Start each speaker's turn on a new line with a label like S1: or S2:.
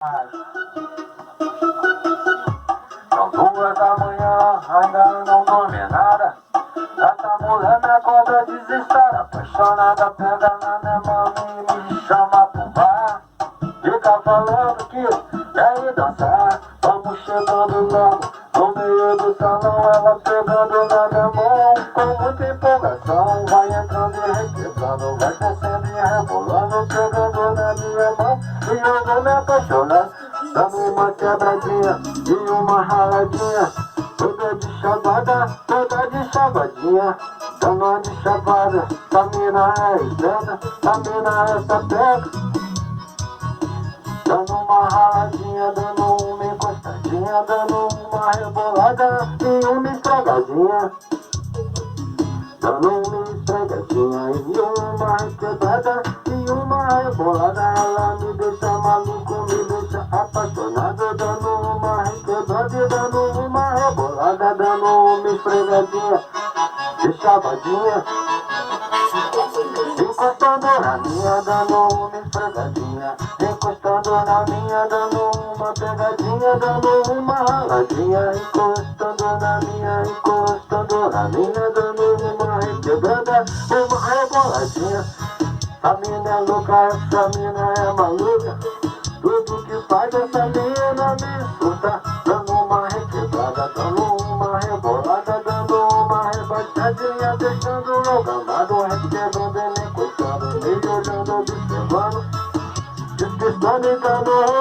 S1: São 2 da manhã, ainda não dormi nada. Essa mulher me acorda desesperada, apaixonada, pega na minha mão e me chama pro bar. Fica falando que quer ir dançar. Vamos chegando logo no meio do salão, ela pegando na minha mão com muita empolgação. Vai entrando e requebrando, vai descendo e rebolando, pegando na minha mão e eu vou me apaixonando. Dando uma quebradinha e uma raladinha, toda de chavada, toda de chavadinha. Dando uma de chavada, a mina é esperta, a mina é sapeca. Dando uma raladinha, dando uma encostadinha, dando uma rebolada e uma esfregadinha. Dando uma esfregadinha e uma quebrada e uma rebolada. Ela me deixa maluco, me deixa apaixonado. Dando uma requebrada e dando uma rebolada, dando uma esfregadinha de chavadinha. Encostando na minha, dando uma esfregadinha. Encostando na minha, dando uma pegadinha, dando uma raladinha. Encostando na minha, dando uma requebrada, uma reboladinha. A mina é louca, essa mina é maluca. Tudo que faz essa mina me